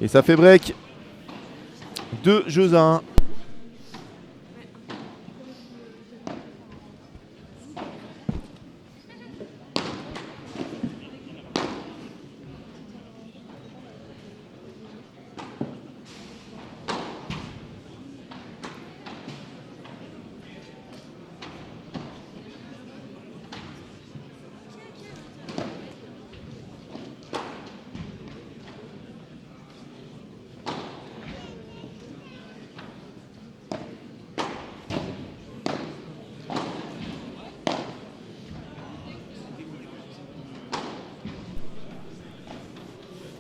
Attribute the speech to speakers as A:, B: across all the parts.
A: Et ça fait break. 2 jeux à 1.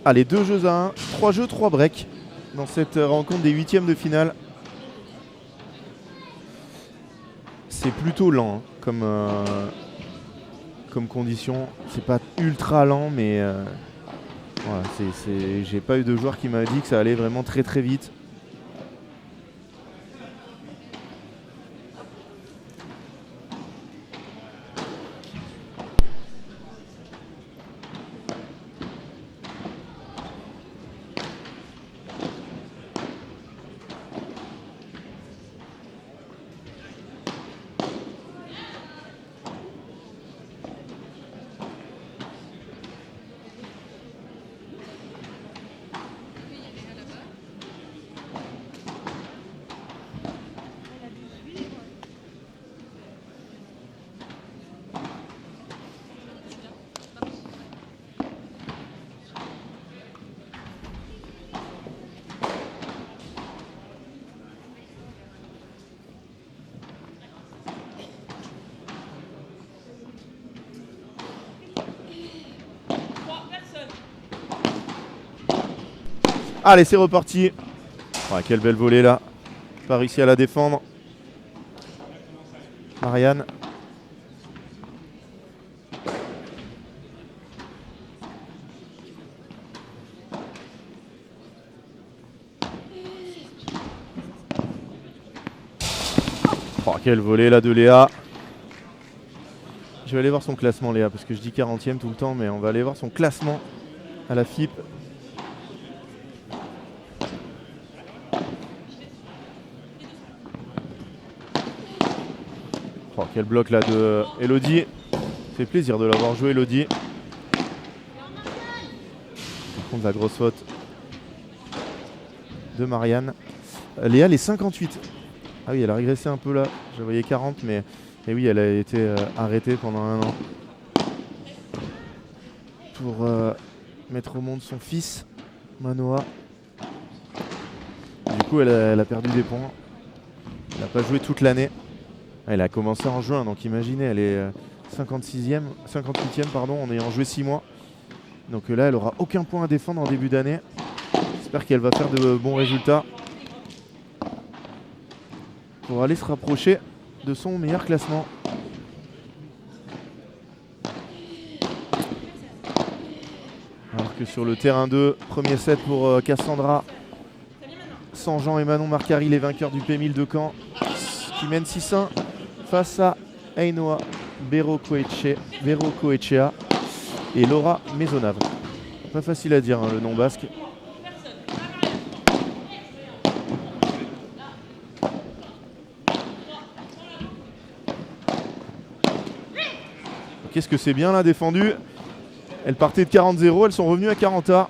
A: Allez, 2 jeux à 1, 3 jeux, 3 breaks dans cette rencontre des 8e de finale. C'est plutôt lent hein, comme condition. C'est pas ultra lent, mais voilà, j'ai pas eu de joueur qui m'a dit que ça allait vraiment très très vite. Allez, c'est reparti. Oh, quelle belle volée là. Pas réussi à la défendre. Marianne. Oh, quelle volée là de Léa. Je vais aller voir son classement Léa, parce que je dis 40e tout le temps, mais on va aller voir son classement à la FIP. Oh, quel bloc là de Elodie. Ça fait plaisir de l'avoir joué Elodie. Par contre la grosse faute de Marianne. Léa les 58. Ah oui, elle a régressé un peu là. Je voyais 40, mais et oui, elle a été arrêtée pendant 1 an pour mettre au monde son fils Manoa. Du coup, elle a perdu des points. Elle n'a pas joué toute l'année. Elle a commencé en juin, donc imaginez, elle est 58e pardon, en ayant joué 6 mois. Donc là, elle n'aura aucun point à défendre en début d'année. J'espère qu'elle va faire de bons résultats pour aller se rapprocher de son meilleur classement. Alors que sur le terrain 2, premier set pour Cassandra. Sanjean et Manon Marcari, les vainqueurs du P1000 de Caen, qui mènent 6-1 face à Ainoa Berrocoechea et Laura Maisonnave. Pas facile à dire hein, le nom basque. Qu'est-ce que c'est bien là défendu. Elles partaient de 40-0, elles sont revenues à 40A.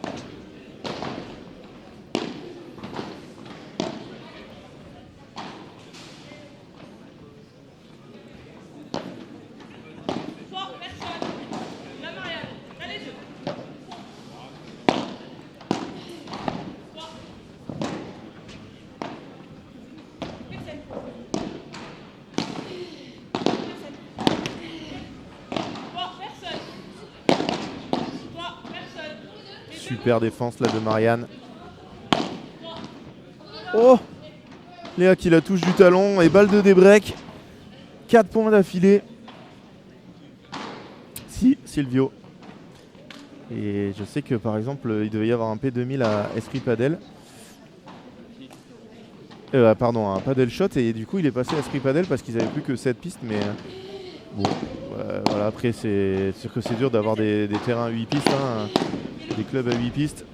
A: Super défense là de Marianne. Oh, Léa qui la touche du talon et balle de débreak. 4 points d'affilée. Si, Silvio. Et je sais que par exemple, il devait y avoir un P2000 à Esprit Padel. Pardon, un Padel Shot. Et du coup, il est passé à Esprit Padel parce qu'ils n'avaient plus que 7 pistes. Mais bon, voilà, après, c'est sûr que c'est dur d'avoir des terrains à 8 pistes. Hein, des clubs à 8 pistes.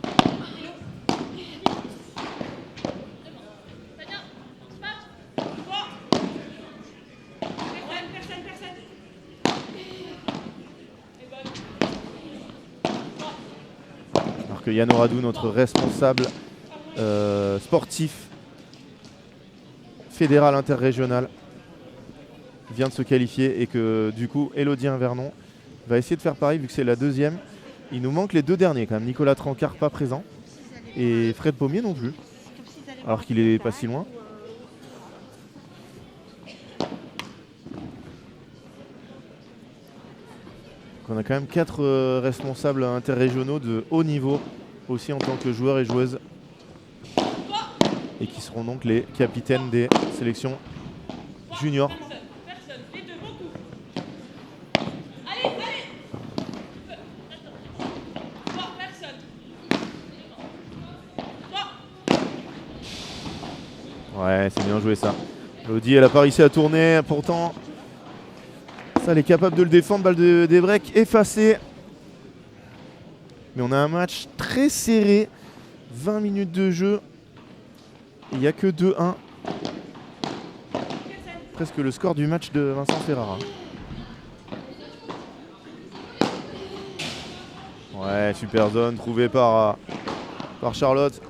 A: que Yann Oradou, notre responsable sportif fédéral interrégional, vient de se qualifier et que du coup Elodie Invernon va essayer de faire pareil vu que c'est la deuxième. Il nous manque les deux derniers quand même. Nicolas Trancard pas présent et Fred Pommier non plus, alors qu'il est pas si loin. On a quand même 4 responsables interrégionaux de haut niveau aussi en tant que joueurs et joueuses et qui seront donc les capitaines des sélections juniors. Ouais, c'est bien joué ça. Elodie, elle a pas réussi à tourner, pourtant ça, elle est capable de le défendre. Balle des breaks effacée. Mais on a un match très serré. 20 minutes de jeu. Il n'y a que 2-1. Presque le score du match de Vincent Ferrara. Ouais, super zone trouvée par Charlotte.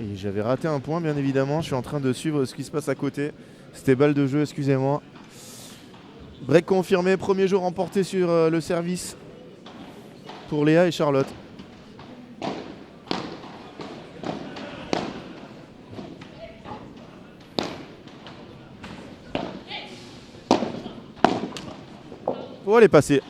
A: Et j'avais raté un point, bien évidemment. Je suis en train de suivre ce qui se passe à côté. C'était balle de jeu, excusez-moi. Break confirmé, premier jeu remporté sur le service pour Léa et Charlotte. Oh, elle est passée.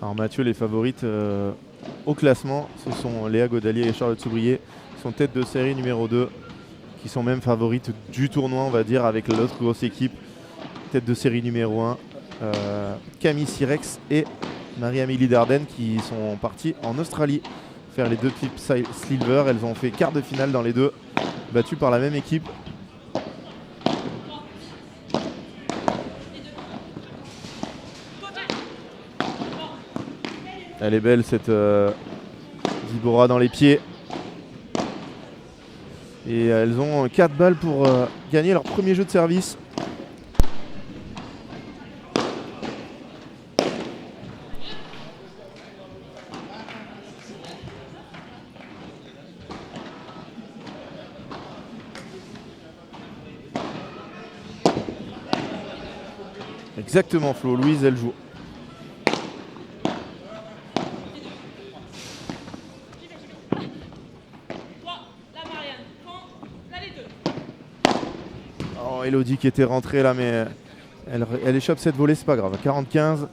A: Alors Mathieu, les favorites au classement, ce sont Léa Godalier et Charlotte Soubrier, qui sont tête de série numéro 2, qui sont même favorites du tournoi, on va dire, avec l'autre grosse équipe, tête de série numéro 1, Camille Sirex et Marie-Amélie Dardenne, qui sont parties en Australie faire les 2 types silver. Elles ont fait quart de finale dans les deux, battues par la même équipe. Elle est belle cette Dibora dans les pieds. Et elles ont 4 balles pour gagner leur premier jeu de service. Exactement Flo, Louise elle joue. Elodie qui était rentrée là, mais elle échappe cette volée, c'est pas grave. 40-15.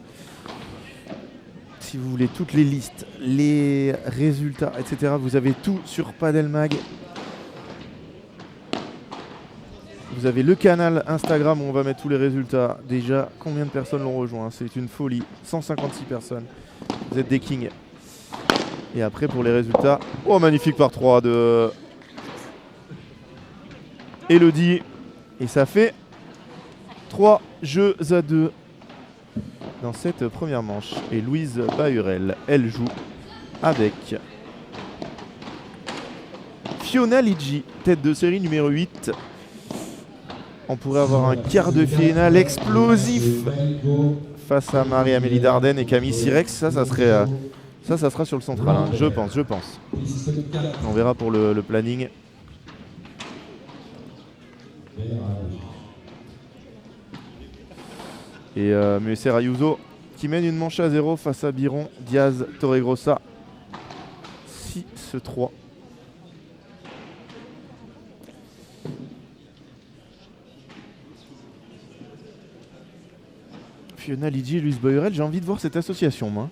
A: Si vous voulez toutes les listes, les résultats, etc., vous avez tout sur Padel Mag. Vous avez le canal Instagram où on va mettre tous les résultats. Déjà, combien de personnes l'ont rejoint? C'est une folie. 156 personnes. Vous êtes des kings. Et après, pour les résultats, oh, magnifique par 3 de Elodie. Et ça fait 3 jeux à 2 dans cette première manche. Et Louise Bahurel, elle joue avec Fiona Lidji, tête de série numéro 8. On pourrait avoir un quart de finale explosif face à Marie-Amélie Dardenne et Camille Sirex. Ça serait Ça sera sur le central, hein, je pense. On verra pour le planning. Et Muesser Ayuso qui mène une manche à 0 face à Biron, Diaz, Torregrossa. 6-3. Fiona Lidji et Luis Boyrel, j'ai envie de voir cette association, moi.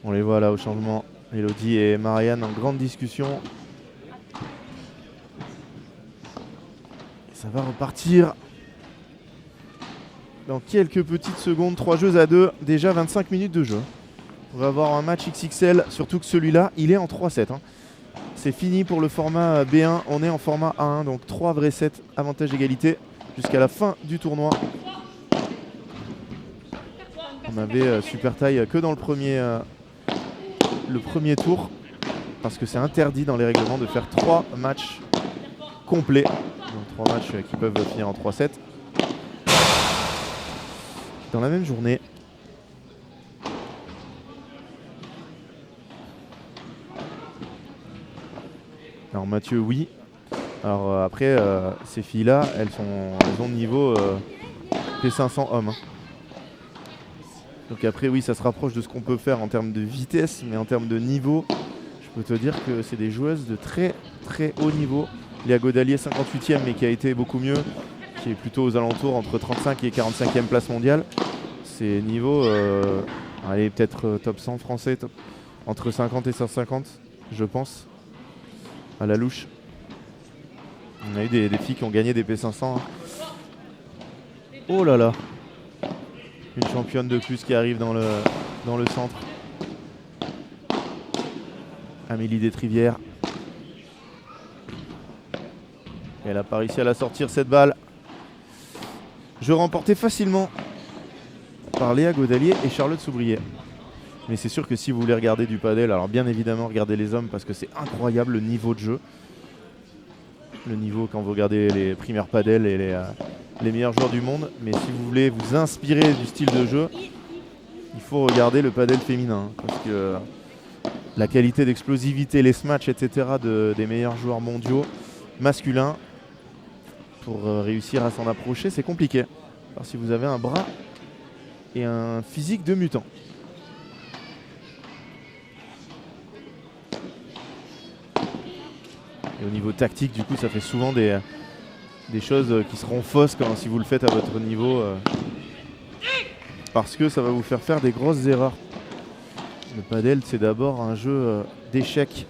A: On les voit là au changement. Elodie et Marianne en grande discussion. Et ça va repartir dans quelques petites secondes. 3 jeux à 2, déjà 25 minutes de jeu. On va avoir un match XXL, surtout que celui-là, il est en 3-7. Hein. C'est fini pour le format B1, on est en format A1, donc 3 vrais sets, avantage égalité, jusqu'à la fin du tournoi. On avait super taille que dans le premier tour, parce que c'est interdit dans les règlements de faire 3 matchs complets, donc 3 matchs qui peuvent finir en 3-7 dans la même journée. Alors Mathieu, oui. Alors après, ces filles-là, elles ont le niveau P500 hommes. Hein. Donc après, oui, ça se rapproche de ce qu'on peut faire en termes de vitesse, mais en termes de niveau, je peux te dire que c'est des joueuses de très très haut niveau. Léa Godalier, 58e, mais qui a été beaucoup mieux, qui est plutôt aux alentours entre 35 et 45e place mondiale. C'est niveau, allez, peut-être top 100 français, entre 50 et 150, je pense, à la louche. On a eu des filles qui ont gagné des P500. Hein. Oh là là! Une championne de plus qui arrive dans le centre. Amélie Destrivières. Elle n'a pas réussi à la sortir cette balle. Jeu remporté facilement par Léa Godalier et Charlotte Soubrier. Mais c'est sûr que si vous voulez regarder du padel, alors bien évidemment regardez les hommes parce que c'est incroyable le niveau de jeu. Le niveau quand vous regardez les primaires padel et les meilleurs joueurs du monde. Mais si vous voulez vous inspirer du style de jeu, il faut regarder le padel féminin. Parce que la qualité d'explosivité, les smatchs, etc. des meilleurs joueurs mondiaux masculins, pour réussir à s'en approcher, c'est compliqué. Alors si vous avez un bras et un physique de mutant. Et au niveau tactique, du coup, ça fait souvent des choses qui seront fausses si vous le faites à votre niveau. Parce que ça va vous faire des grosses erreurs. Le padel, c'est d'abord un jeu d'échecs.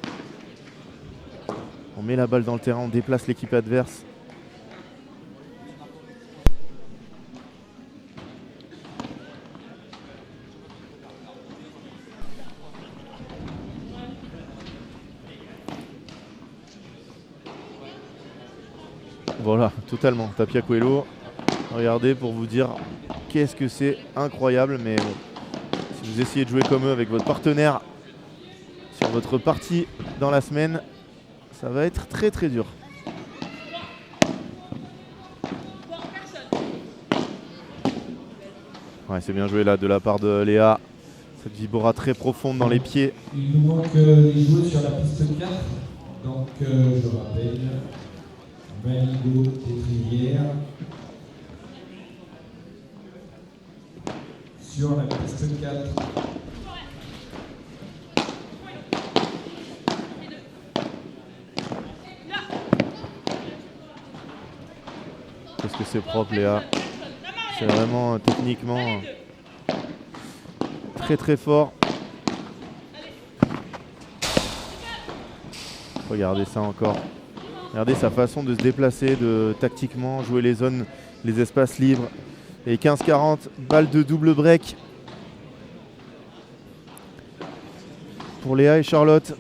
A: On met la balle dans le terrain, on déplace l'équipe adverse. Voilà, totalement. Tapia Coelho. Regardez pour vous dire qu'est-ce que c'est incroyable. Mais bon, si vous essayez de jouer comme eux avec votre partenaire sur votre partie dans la semaine, ça va être très très dur. Ouais, c'est bien joué là de la part de Léa. Cette vibora très profonde dans les pieds.
B: Il nous manque les joueurs sur la piste 4. Donc je rappelle, Valido Destrivières sur la piste 4.
A: Qu'est-ce que c'est propre, Léa. C'est vraiment techniquement très très fort. Regardez ça encore. Regardez sa façon de se déplacer, de tactiquement jouer les zones, les espaces libres. Et 15-40, balle de double break pour Léa et Charlotte.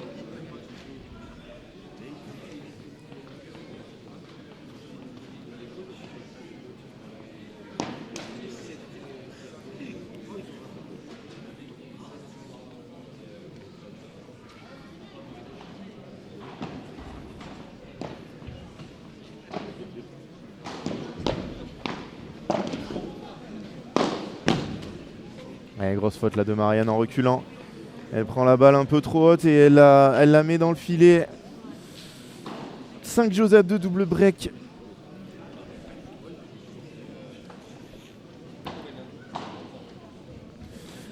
A: Allez, grosse faute là de Marianne en reculant. Elle prend la balle un peu trop haute et elle la met dans le filet. 5 jeux à 2, double break.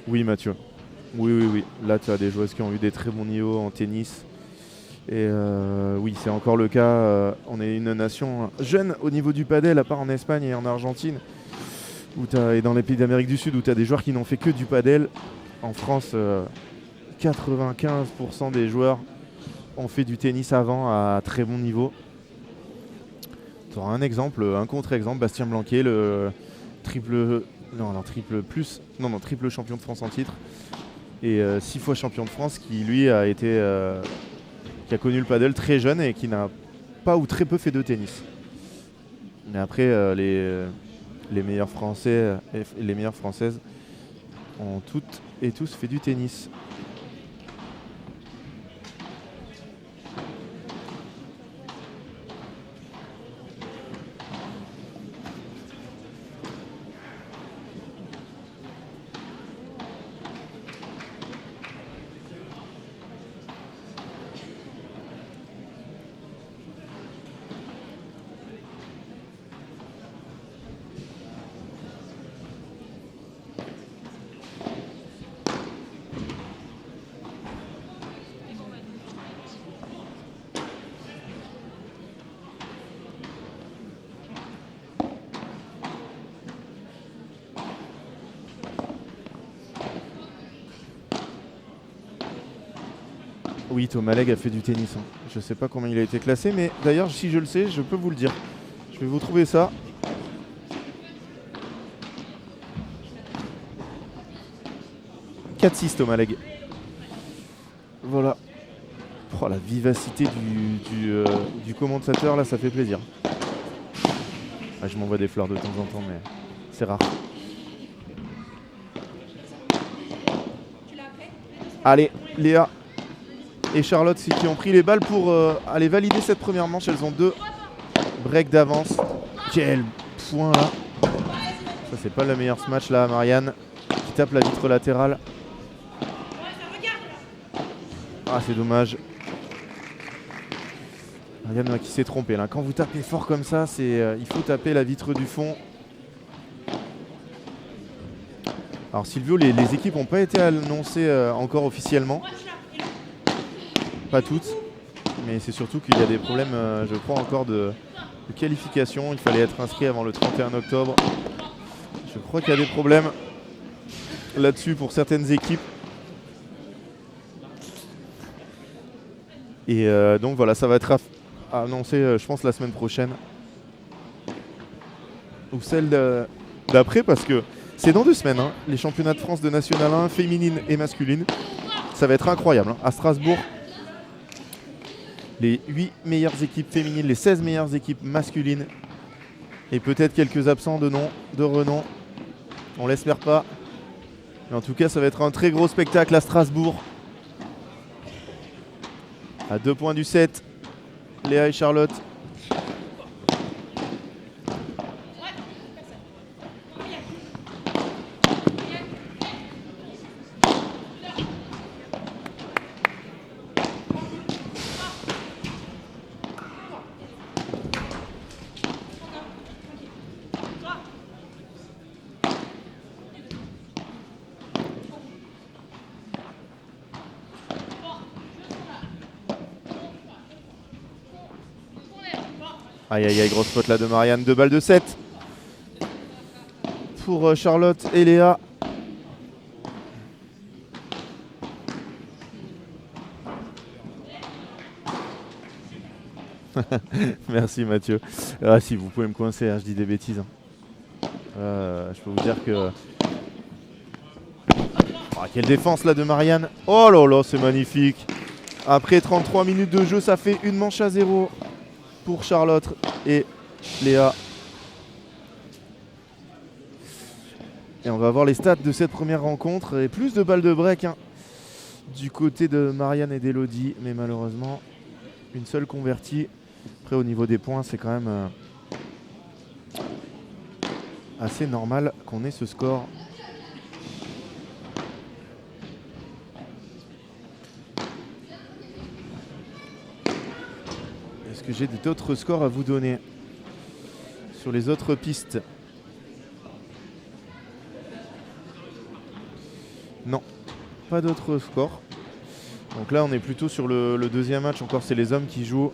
A: Oui, Mathieu. Oui. Là, tu as des joueuses qui ont eu des très bons niveaux en tennis. Et oui, c'est encore le cas. On est une nation jeune au niveau du padel, à part en Espagne et en Argentine, et dans les pays d'Amérique du Sud, où tu as des joueurs qui n'ont fait que du padel. En France, 95% des joueurs ont fait du tennis avant à très bon niveau. Tu auras un exemple, un contre-exemple, Bastien Blanquet, le triple champion de France en titre et 6 fois champion de France, qui lui qui a connu le padel très jeune et qui n'a pas ou très peu fait de tennis. Mais après, les meilleurs Français et les meilleures Françaises ont toutes et tous fait du tennis. Oui, Thomas Legge a fait du tennis. Je ne sais pas comment il a été classé, mais d'ailleurs, si je le sais, je peux vous le dire. Je vais vous trouver ça. « 4-6 Thomas Legge. Voilà. Oh, la vivacité du commentateur, là, ça fait plaisir. Ah, je m'envoie des fleurs de temps en temps, mais c'est rare. Allez, Léa et Charlotte qui ont pris les balles pour aller valider cette première manche. Elles ont 2 breaks d'avance. Quel point là. Ça, c'est pas le meilleur smash là, Marianne qui tape la vitre latérale. Ah, c'est dommage. Marianne qui s'est trompée là. Quand vous tapez fort comme ça, il faut taper la vitre du fond. Alors Silvio, les équipes n'ont pas été annoncées encore officiellement. Pas toutes, mais c'est surtout qu'il y a des problèmes, je crois, encore de qualification. Il fallait être inscrit avant le 31 octobre. Je crois qu'il y a des problèmes là-dessus pour certaines équipes. Et donc voilà, ça va être annoncé, je pense, la semaine prochaine. Ou celle d'après, parce que c'est dans 2 semaines, hein, les championnats de France de National 1, féminine et masculine. Ça va être incroyable, hein, à Strasbourg. Les 8 meilleures équipes féminines, les 16 meilleures équipes masculines. Et peut-être quelques absents de renom. On l'espère pas. Mais en tout cas, ça va être un très gros spectacle à Strasbourg. À 2 points du 7, Léa et Charlotte. Aïe aïe aïe, grosse faute là de Marianne, 2 balles de 7 pour Charlotte et Léa. Merci Mathieu. Ah si, vous pouvez me coincer, hein, je dis des bêtises. Je peux vous dire que... Oh, quelle défense là de Marianne. Oh là là, c'est magnifique. Après 33 minutes de jeu, ça fait une manche à 0 pour Charlotte et Léa. Et on va voir les stats de cette première rencontre. Et plus de balles de break du côté de Marianne et d'Elodie. Mais malheureusement, une seule convertie. Après, au niveau des points, c'est quand même assez normal qu'on ait ce score. Est-ce que j'ai d'autres scores à vous donner sur les autres pistes? Non, pas d'autres scores. Donc là, on est plutôt sur le deuxième match. Encore, c'est les hommes qui jouent.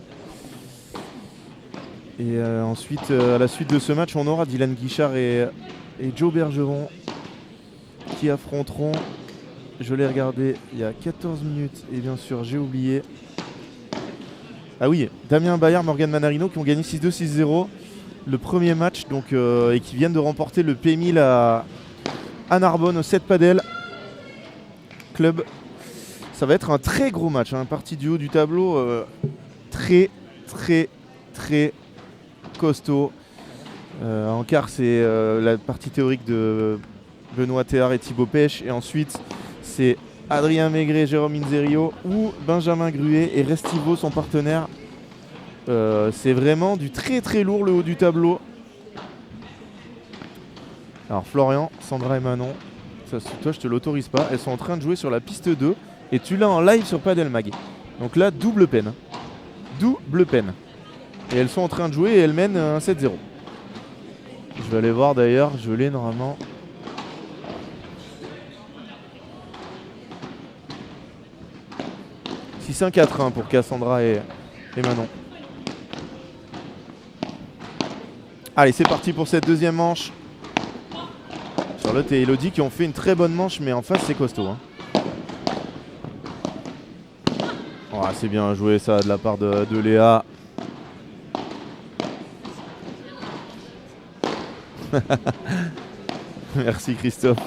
A: Et ensuite, à la suite de ce match, on aura Dylan Guichard et Joe Bergeron qui affronteront, je l'ai regardé il y a 14 minutes et bien sûr j'ai oublié. Ah oui, Damien Bayard, Morgan Manarino qui ont gagné 6-2, 6-0 le premier match donc, et qui viennent de remporter le P1000 à Narbonne au 7 Padel Club. Ça va être un très gros match, hein, partie du haut du tableau très costaud. En quart, c'est la partie théorique de Benoît Théard et Thibaut Pêche. Et ensuite, c'est Adrien Maigret, Jérôme Inzerio ou Benjamin Gruet et Restivo, son partenaire. C'est vraiment du très lourd le haut du tableau. Alors Florian, Sandra et Manon, ça, toi je te l'autorise pas. Elles sont en train de jouer sur la piste 2 et tu l'as en live sur Padel Mag. Donc là, double peine. Double peine. Et elles sont en train de jouer et elles mènent 7-0. Je vais aller voir d'ailleurs, je l'ai normalement. C'est 5-4 pour Cassandra et Manon. Allez, c'est parti pour cette deuxième manche. Charlotte et Elodie qui ont fait une très bonne manche, mais en face c'est costaud. Hein. Oh, c'est bien joué ça de la part de Léa. Merci Christophe.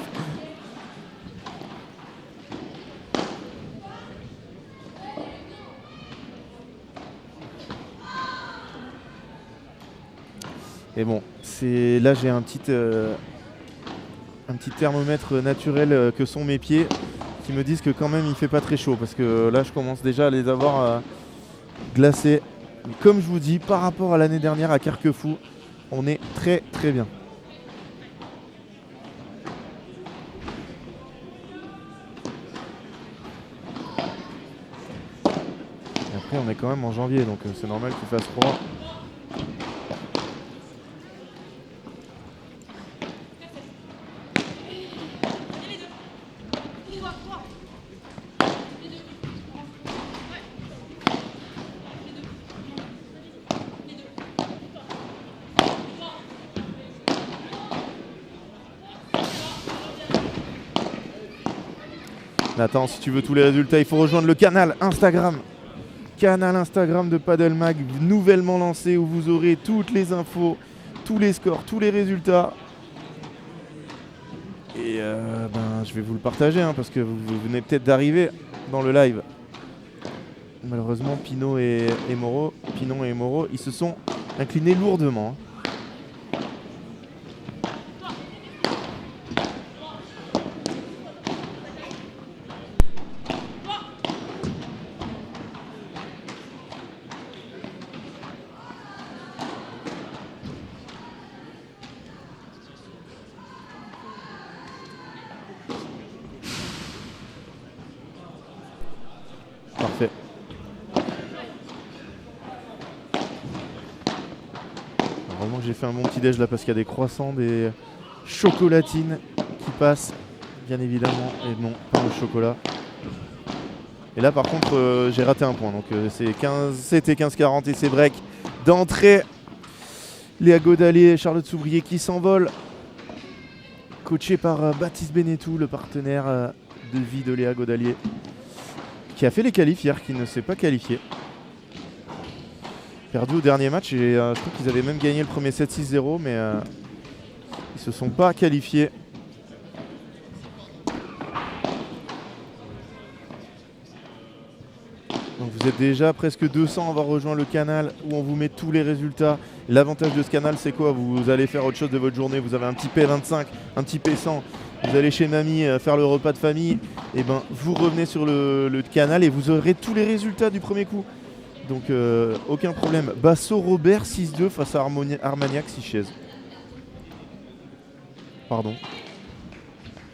A: Et bon, là j'ai un petit thermomètre naturel que sont mes pieds qui me disent que quand même il fait pas très chaud parce que là je commence déjà à les avoir glacés. Mais comme je vous dis, par rapport à l'année dernière à Carquefou, on est très bien. Et après on est quand même en janvier donc c'est normal qu'il fasse froid. Nathan, si tu veux tous les résultats, il faut rejoindre le canal Instagram. Canal Instagram de Padel Mag, nouvellement lancé, où vous aurez toutes les infos, tous les scores, tous les résultats. Et je vais vous le partager parce que vous venez peut-être d'arriver dans le live. Malheureusement, Pinot et Moreau, ils se sont inclinés lourdement. Parfait. Heureusement que j'ai fait un bon petit déj là parce qu'il y a des croissants, des chocolatines qui passent, bien évidemment. Et non, pas le chocolat. Et là par contre j'ai raté un point. Donc c'était 15-40 et c'est break d'entrée. Léa Godalier et Charlotte Souvrier qui s'envolent. Coaché par Baptiste Benetou, le partenaire de vie de Léa Godalier. Qui a fait les qualifs hier, qui ne s'est pas qualifié. Perdu au dernier match et je crois qu'ils avaient même gagné le premier 7-6-0 mais ils se sont pas qualifiés. Donc vous êtes déjà presque 200 à avoir rejoint le canal où on vous met tous les résultats. L'avantage de ce canal c'est quoi? Vous allez faire autre chose de votre journée, vous avez un petit P25, un petit P100. Vous allez chez mamie faire le repas de famille, et vous revenez sur le canal et vous aurez tous les résultats du premier coup. Donc aucun problème. Basso Robert 6-2 face à Armagnac 6 chaises. Pardon.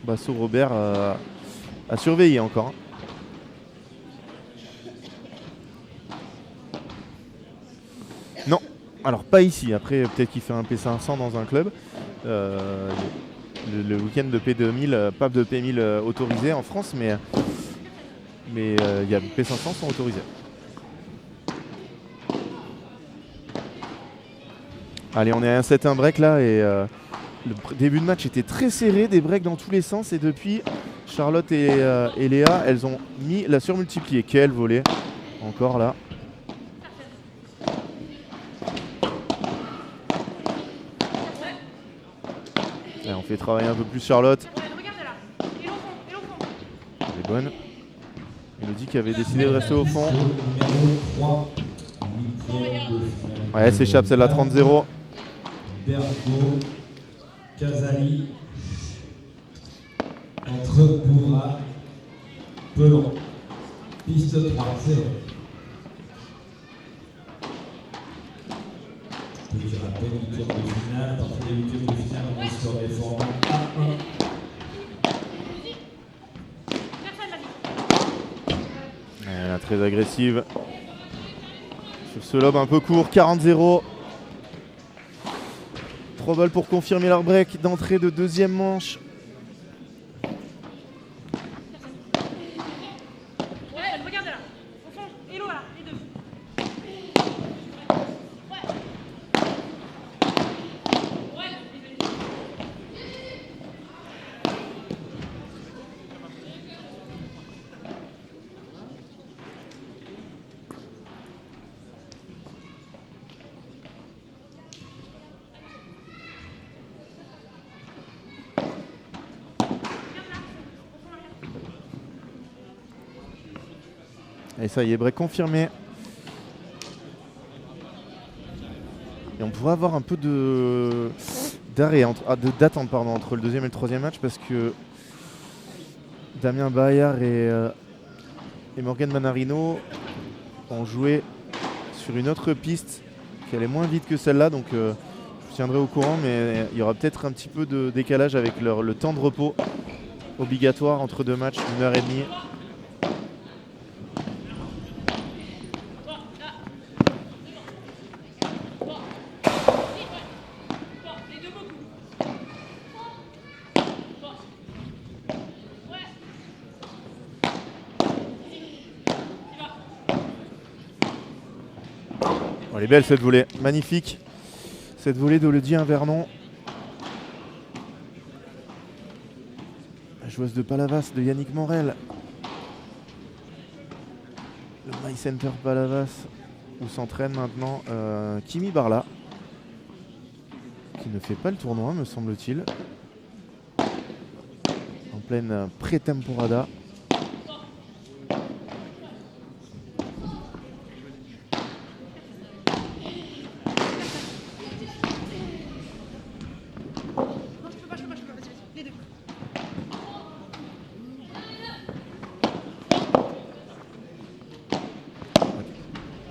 A: Basso Robert à surveiller encore. Non, alors pas ici. Après, peut-être qu'il fait un P500 dans un club. Le week-end de P2000, pas de P1000 autorisé en France, mais il y a P500 sont autorisés. Allez, on est à un 7-1 break là et le début de match était très serré, des breaks dans tous les sens et depuis Charlotte et Léa, elles ont mis la surmultipliée. Quel volet encore là. Et on fait travailler un peu plus Charlotte. Elle est bonne. Elodie qui avait décidé de rester au fond. Ouais, elle s'échappe celle-là, 30-0.
B: Bergo, Casali, entre Bourra, Pelon, piste 3-0. Petit rappel, huitième de finale, à partir des huitièmes de finale, on est sur les formats A1.
A: Elle est très agressive. Sur ce lob un peu court, 40-0. 3 balles pour confirmer leur break d'entrée de deuxième manche. Et ça y est, break confirmé. Et on pourrait avoir un peu d'attente entre le deuxième et le troisième match parce que Damien Bayard et Morgan Manarino ont joué sur une autre piste qui allait moins vite que celle-là, donc je vous tiendrai au courant, mais il y aura peut-être un petit peu de décalage avec le temps de repos obligatoire entre deux matchs, 1h30. Elle est belle cette volée, magnifique. Cette volée d'Elodie Invernon. La joueuse de Palavas de Yannick Morel. Le My Center Palavas où s'entraîne maintenant Kimi Barla. Qui ne fait pas le tournoi me semble-t-il. En pleine pré-temporada.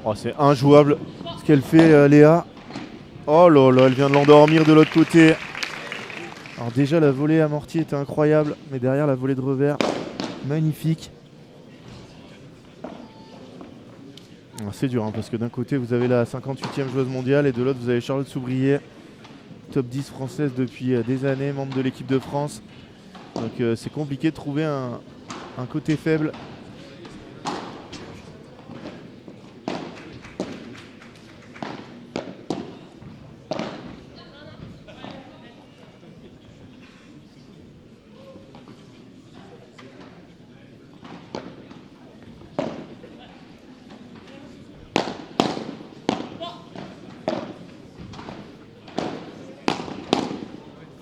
A: Oh, c'est injouable ce qu'elle fait Léa. Oh là là, elle vient de l'endormir de l'autre côté. Alors déjà la volée amortie était incroyable, mais derrière la volée de revers, magnifique. C'est dur hein, parce que d'un côté vous avez la 58e joueuse mondiale et de l'autre vous avez Charlotte Soubrier, top 10 française depuis des années, membre de l'équipe de France. Donc c'est compliqué de trouver un côté faible.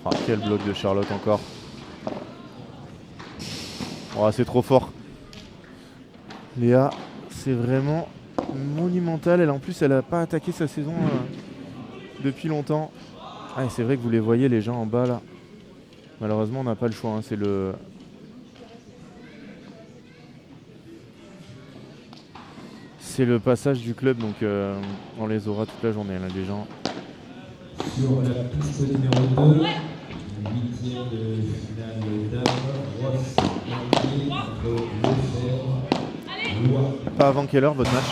A: Oh, quel bloc de Charlotte encore. Oh, c'est trop fort. Léa, c'est vraiment monumental. En plus, elle n'a pas attaqué sa saison depuis longtemps. Ah, c'est vrai que vous les voyez, les gens en bas là. Malheureusement, on n'a pas le choix. Hein. C'est le passage du club, donc on les aura toute la journée, là, les gens.
B: Sur la piste numéro 2, 8e de finale dames, Ross, Marquet, entre Lefebvre, Lois.
A: Pas avant quelle heure votre match?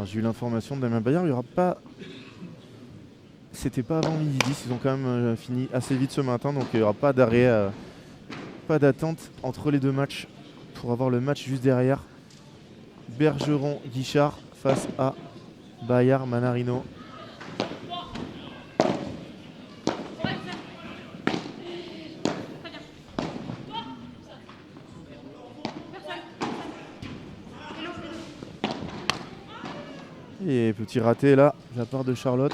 A: Alors j'ai eu l'information de Damien Bayard, il n'y aura pas... C'était pas avant midi 10, ils ont quand même fini assez vite ce matin, donc il n'y aura pas d'arrêt, pas d'attente entre les deux matchs pour avoir le match juste derrière. Bergeron-Guichard face à Bayard-Manarino. Et petit raté là, de la part de Charlotte.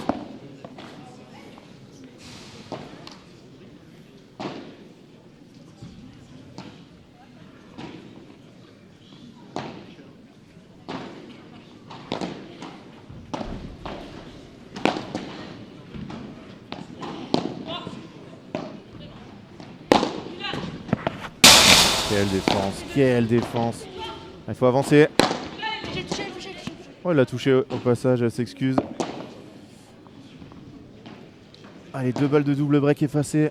A: Quelle défense, quelle défense. Il faut avancer. Oh, il l'a touché au passage, elle s'excuse. Allez, 2 balles de double break effacées.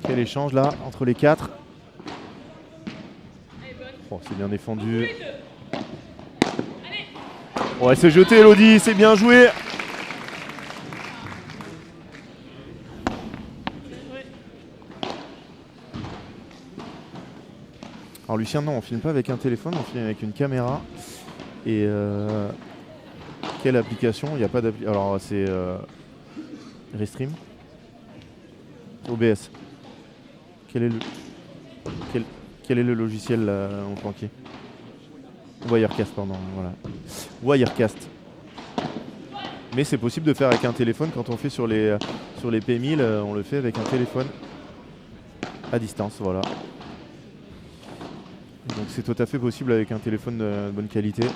A: Quel échange là entre les 4. Oh, c'est bien défendu. Oh, elle s'est jetée Elodie, c'est bien joué. Alors Lucien, non, on filme pas avec un téléphone, on filme avec une caméra. Et quelle application? Il n'y a pas d'appli. Alors c'est Restream, OBS. Quel est le logiciel en planqué? Wirecast, pardon, voilà. Wirecast. Mais c'est possible de faire avec un téléphone quand on fait sur les P1000, on le fait avec un téléphone à distance, voilà. Donc c'est tout à fait possible avec un téléphone de bonne qualité.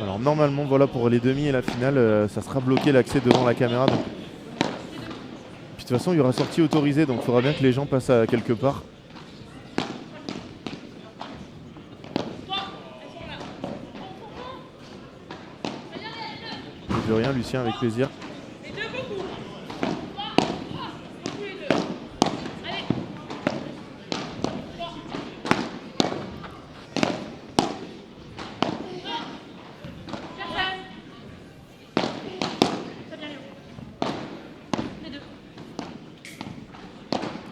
A: Alors normalement voilà pour les demi et la finale ça sera bloqué l'accès devant la caméra. Donc... Puis de toute façon il y aura sortie autorisée donc il faudra bien que les gens passent à quelque part. De rien Lucien, avec plaisir.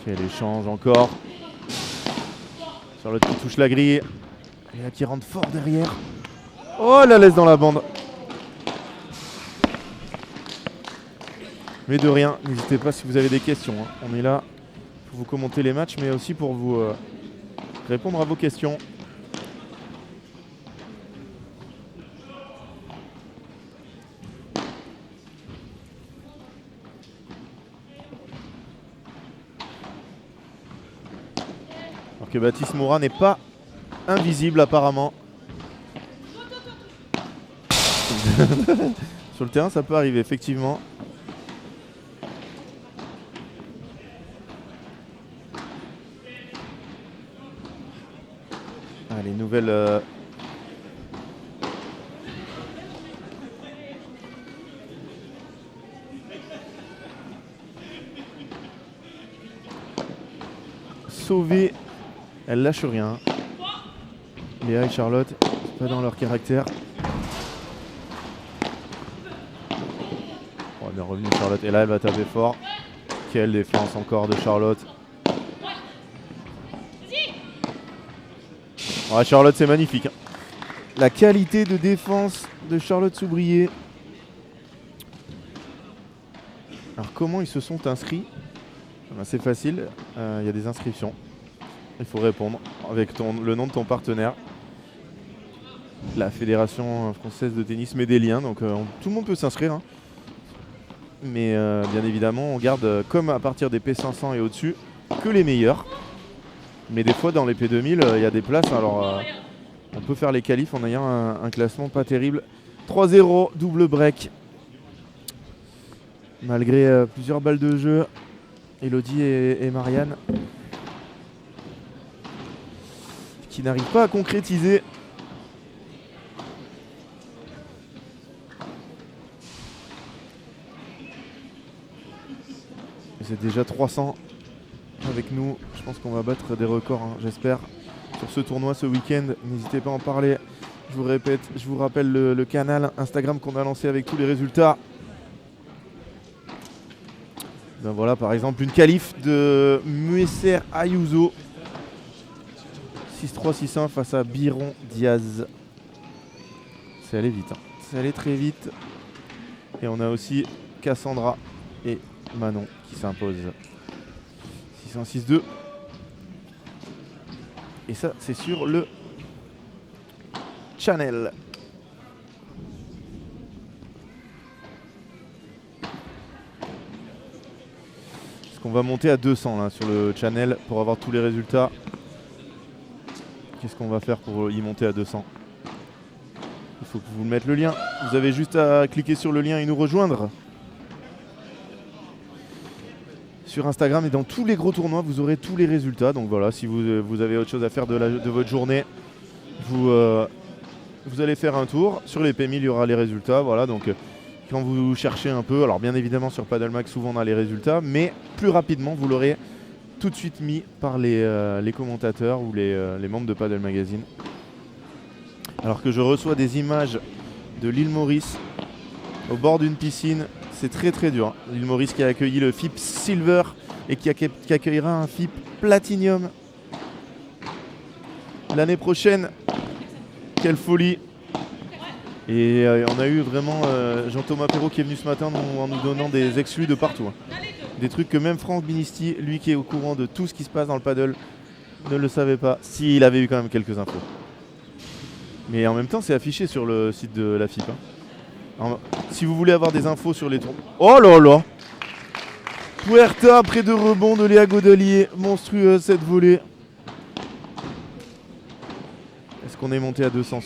A: Quel échange encore. Charlotte qui touche la grille. Et là qui rentre fort derrière. Oh, la laisse dans la bande. Mais de rien, n'hésitez pas si vous avez des questions. On est là pour vous commenter les matchs, mais aussi pour vous répondre à vos questions. Alors que Baptiste Moura n'est pas invisible apparemment. Sur le terrain, ça peut arriver effectivement. Allez, nouvelle... Sauvée. Elle lâche rien. Léa et Charlotte, c'est pas dans leur caractère. Oh, bien revenu Charlotte. Et là, elle va taper fort. Quelle défense encore de Charlotte. Ouais, Charlotte, c'est magnifique. Hein. La qualité de défense de Charlotte Soubrier. Alors comment ils se sont inscrits? C'est facile, il y a des inscriptions. Il faut répondre avec le nom de ton partenaire. La Fédération française de tennis met des liens, donc tout le monde peut s'inscrire. Hein. Mais bien évidemment, on garde comme à partir des P500 et au-dessus, que les meilleurs. Mais des fois, dans les P2000, il y a des places. Alors, on peut faire les qualifs en ayant un classement pas terrible. 3-0, double break. Malgré plusieurs balles de jeu, Elodie et Marianne qui n'arrivent pas à concrétiser. C'est déjà 300 avec nous. Je pense qu'on va battre des records, hein, j'espère, sur ce tournoi ce week-end. N'hésitez pas à en parler. Je vous répète, je vous rappelle le canal Instagram qu'on a lancé avec tous les résultats. Ben voilà, par exemple, une qualif de Muesser Ayuso. 6-3, 6-1 face à Biron Diaz. C'est allé vite. Hein. C'est allé très vite. Et on a aussi Cassandra et Manon qui s'imposent. 6-1, 6-2. Et ça, c'est sur le channel. Est-ce qu'on va monter à 200 là, sur le channel pour avoir tous les résultats? Qu'est-ce qu'on va faire pour y monter à 200? Il faut que vous mettez le lien. Vous avez juste à cliquer sur le lien et nous rejoindre. Sur Instagram et dans tous les gros tournois, vous aurez tous les résultats. Donc voilà, si vous avez autre chose à faire de votre journée, vous allez faire un tour. Sur les P1000, il y aura les résultats. Voilà, donc quand vous cherchez un peu, alors bien évidemment sur Paddle Max, souvent on a les résultats, mais plus rapidement, vous l'aurez tout de suite mis par les commentateurs ou les membres de Paddle Magazine. Alors que je reçois des images de l'île Maurice au bord d'une piscine. C'est très très dur. L'île Maurice qui a accueilli le FIP Silver et qui accueillera un FIP Platinum l'année prochaine. Quelle folie! Et on a eu vraiment Jean-Thomas Perrault qui est venu ce matin en nous donnant des exclus de partout. Hein. Des trucs que même Franck Binisti, lui qui est au courant de tout ce qui se passe dans le paddle, ne le savait pas, s'il avait eu quand même quelques infos. Mais en même temps, c'est affiché sur le site de la FIP. Hein. Alors, si vous voulez avoir des infos sur les tours... Oh là là! Puerta après de rebond de Léa Godelier. Monstrueuse cette volée. Est-ce qu'on est monté à 200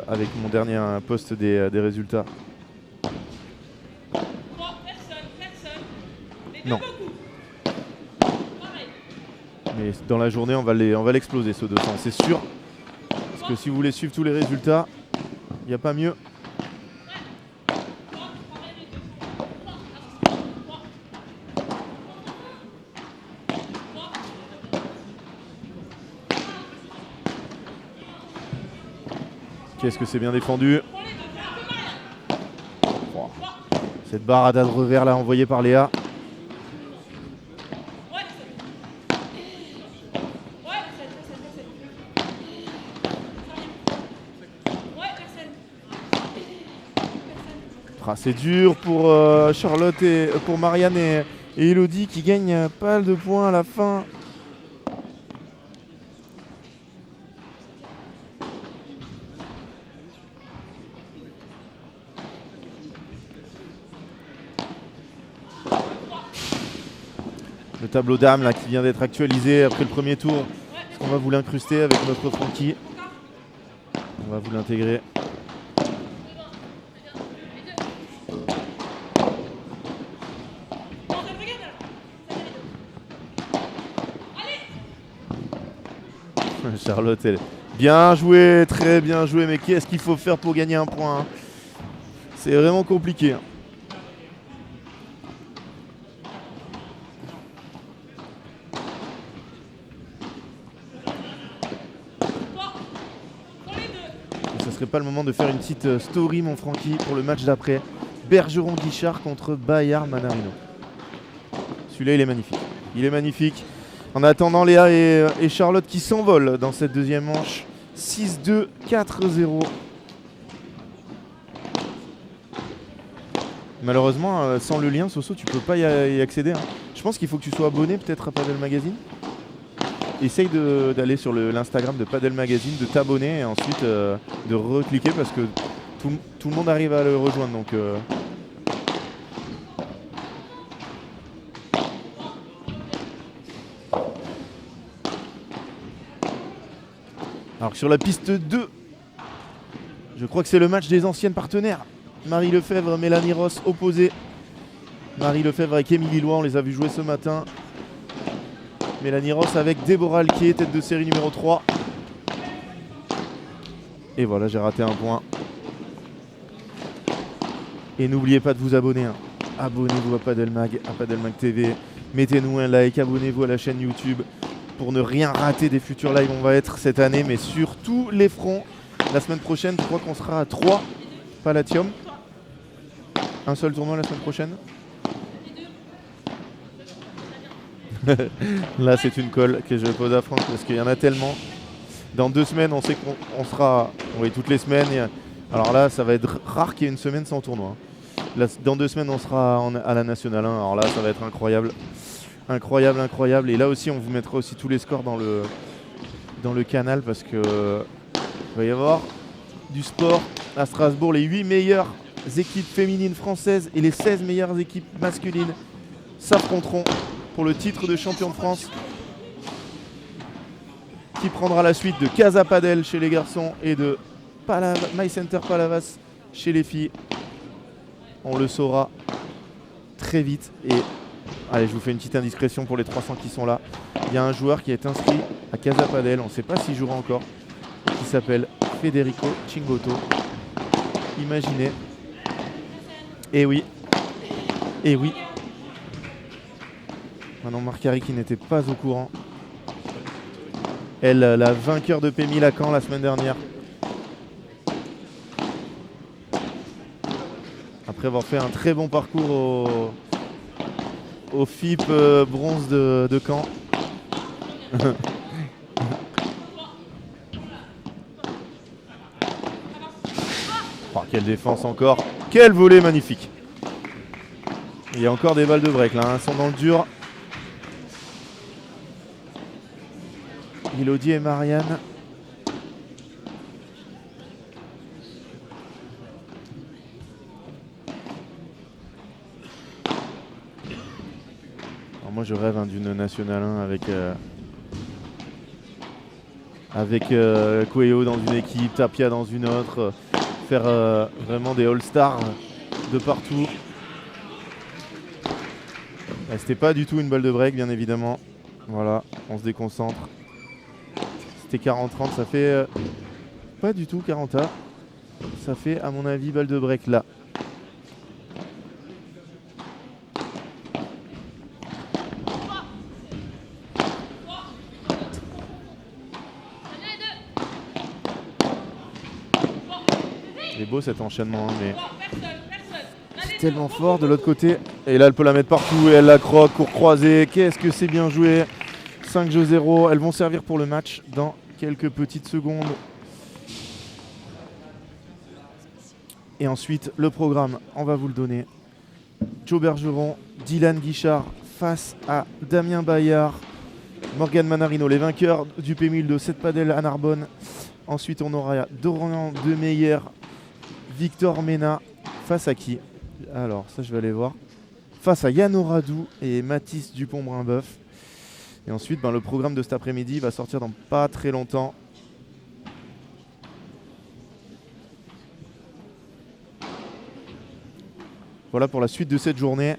A: avec mon dernier post des résultats? Non. Mais dans la journée, on va l'exploser ce 200, c'est sûr. Parce que si vous voulez suivre tous les résultats, il n'y a pas mieux. Qu'est-ce que c'est bien défendu. Oh. Cette barre à revers là envoyée par Léa. Ah, c'est dur pour Charlotte et pour Marianne et Elodie qui gagnent pas mal de points à la fin. Le tableau d'âme là qui vient d'être actualisé après le premier tour. Est-ce qu'on va vous l'incruster avec notre Francky? On va vous l'intégrer. Charlotte, elle... bien joué, très bien joué, mais qu'est-ce qu'il faut faire pour gagner un point hein? C'est vraiment compliqué. Hein. Ce serait pas le moment de faire une petite story, mon Francky, pour le match d'après. Bergeron-Guichard contre Bayard-Manarino. Celui-là, il est magnifique. Il est magnifique. En attendant, Léa et Charlotte qui s'envolent dans cette deuxième manche 6-2, 4-0. Malheureusement, sans le lien, Soso, tu peux pas y accéder. Hein. Je pense qu'il faut que tu sois abonné peut-être à Padel Magazine. Essaye d'aller sur l'Instagram de Padel Magazine, de t'abonner et ensuite de recliquer parce que tout le monde arrive à le rejoindre. Donc, alors sur la piste 2, je crois que c'est le match des anciennes partenaires. Marie Lefebvre, Mélanie Ross opposées. Marie Lefebvre avec Émilie Loy, on les a vus jouer ce matin. Mélanie Ross avec Déborah Alquier, tête de série numéro 3. Et voilà, j'ai raté un point. Et n'oubliez pas de vous abonner. Hein. Abonnez-vous à Padelmag TV. Mettez-nous un like, abonnez-vous à la chaîne YouTube pour ne rien rater des futurs lives. On va être cette année, mais sur tous les fronts. La semaine prochaine, je crois qu'on sera à 3 Palatium. Un seul tournoi la semaine prochaine. Là, c'est une colle que je pose à Franck parce qu'il y en a tellement. Dans 2 semaines, on sait qu'on sera toutes les semaines. Alors là, ça va être rare qu'il y ait une semaine sans tournoi. Là, dans 2 semaines, on sera à la Nationale 1. Alors là, ça va être incroyable. Incroyable, incroyable. Et là aussi, on vous mettra aussi tous les scores dans le canal parce que il va y avoir du sport à Strasbourg. Les 8 meilleures équipes féminines françaises et les 16 meilleures équipes masculines s'affronteront pour le titre de champion de France qui prendra la suite de Casa Padel chez les garçons et de My Center Palavas chez les filles. On le saura très vite. Et allez, je vous fais une petite indiscrétion pour les 300 qui sont là. Il y a un joueur qui est inscrit à Casa Padel, on ne sait pas s'il jouera encore, qui s'appelle Federico Chingoto. Imaginez. Et oui. Et oui. Manon Marcari qui n'était pas au courant. Elle, la vainqueur de P1000 à Caen la semaine dernière. Après avoir fait un très bon parcours au FIP bronze de Caen. Oh, quelle défense encore. Quel volley magnifique. Il y a encore des balles de break là, hein. Elles sont dans le dur. Elodie et Marianne. Alors moi je rêve d'une Nationale 1 avec Cuello dans une équipe, Tapia dans une autre, faire vraiment des All-Stars de partout. C'était pas du tout une balle de break bien évidemment. Voilà, on se déconcentre. C'était 40-30, ça fait pas du tout 40A. Ça fait à mon avis balle de break là. Il est beau cet enchaînement, hein, mais c'est tellement fort de l'autre côté. Et là, elle peut la mettre partout et elle la croque, court croisé. Qu'est-ce que c'est bien joué. 5-0. Elles vont servir pour le match dans quelques petites secondes. Et ensuite, le programme, on va vous le donner. Joe Bergeron, Dylan Guichard face à Damien Bayard, Morgane Manarino, les vainqueurs du P1000 de 7 Padel à Narbonne. Ensuite, on aura Dorian Demeyer, Victor Mena face à qui? Alors, ça, je vais aller voir. Face à Yann Oradou et Mathis Dupont-Brimboeuf. Et ensuite, le programme de cet après-midi va sortir dans pas très longtemps. Voilà pour la suite de cette journée.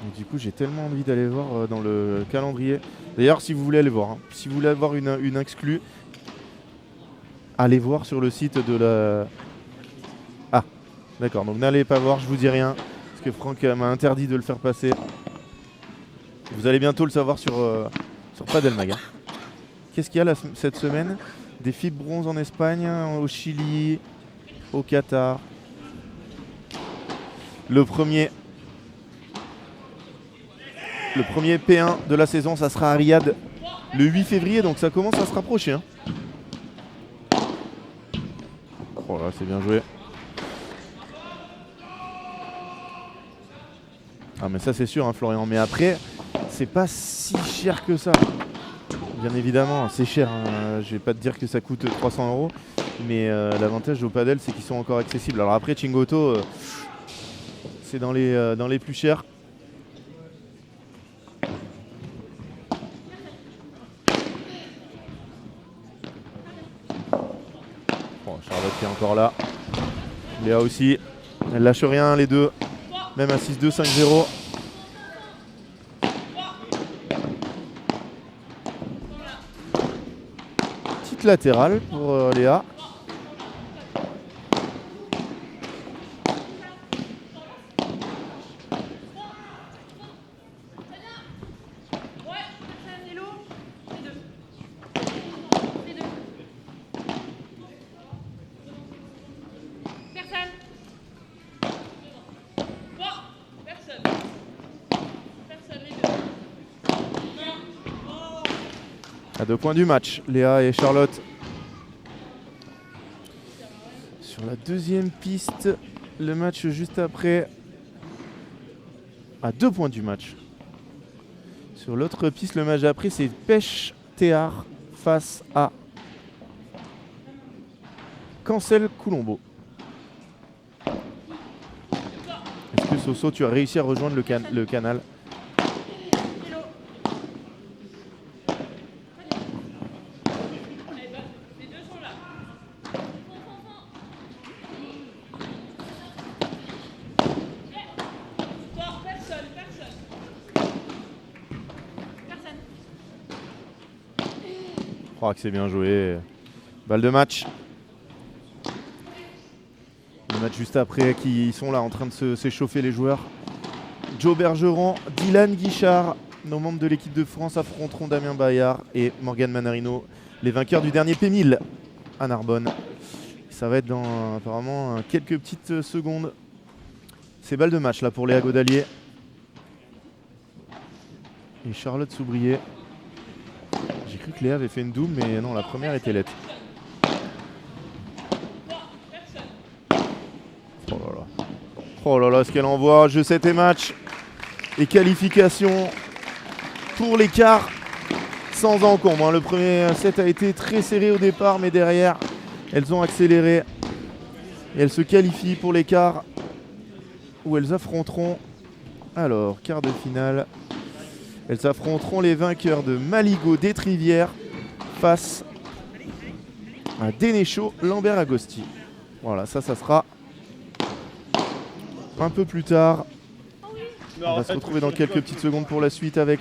A: Et du coup, j'ai tellement envie d'aller voir dans le calendrier. D'ailleurs, si vous voulez aller voir, si vous voulez avoir une exclue, allez voir sur le site de la... Ah, d'accord, donc n'allez pas voir, je vous dis rien, parce que Franck m'a interdit de le faire passer. Vous allez bientôt le savoir sur Padel Mag. Qu'est-ce qu'il y a cette semaine? Des FIBA bronze en Espagne, au Chili, au Qatar. Le premier P1 de la saison, ça sera à Riyad le 8 février, donc ça commence à se rapprocher. Hein. Oh là, c'est bien joué. Ah mais ça c'est sûr, hein, Florian. Mais après, c'est pas si cher que ça. Bien évidemment, c'est cher. Hein. Je vais pas te dire que ça coûte 300 €. Mais l'avantage au padel, c'est qu'ils sont encore accessibles. Alors après, Chingoto, c'est dans les plus chers. Bon, Charlotte qui est encore là. Léa aussi. Elle lâche rien, les deux. Même à 6-2, 5-0. Petite latérale pour Léa. À 2 points du match, Léa et Charlotte. Sur la deuxième piste, le match juste après. À 2 points du match. Sur l'autre piste, le match d'après, c'est Pêche Théard face à Cancel Coulombo. Est-ce que Soso, tu as réussi à rejoindre le canal? Je crois que c'est bien joué. Balle de match. Le match juste après, qui sont là en train de s'échauffer les joueurs. Joe Bergeron, Dylan Guichard, nos membres de l'équipe de France affronteront Damien Bayard et Morgan Manarino, les vainqueurs du dernier P1000 à Narbonne. Ça va être dans apparemment quelques petites secondes. C'est balle de match là pour Léa Godalier et Charlotte Soubrier. J'ai cru que Léa avait fait une double, mais non, la première était lettre. Oh là là. Oh là là, ce qu'elle envoie. Jeu 7 et match. Et qualification pour les quarts sans encombre. Hein. Le premier set a été très serré au départ, mais derrière, elles ont accéléré. Et elles se qualifient pour les quarts où elles affronteront, alors, quart de finale. Elles affronteront les vainqueurs de Maligo d'Étrivière face à Dénéchaud Lambert Agosti. Voilà, ça sera un peu plus tard. On va se retrouver dans quelques petites secondes pour la suite avec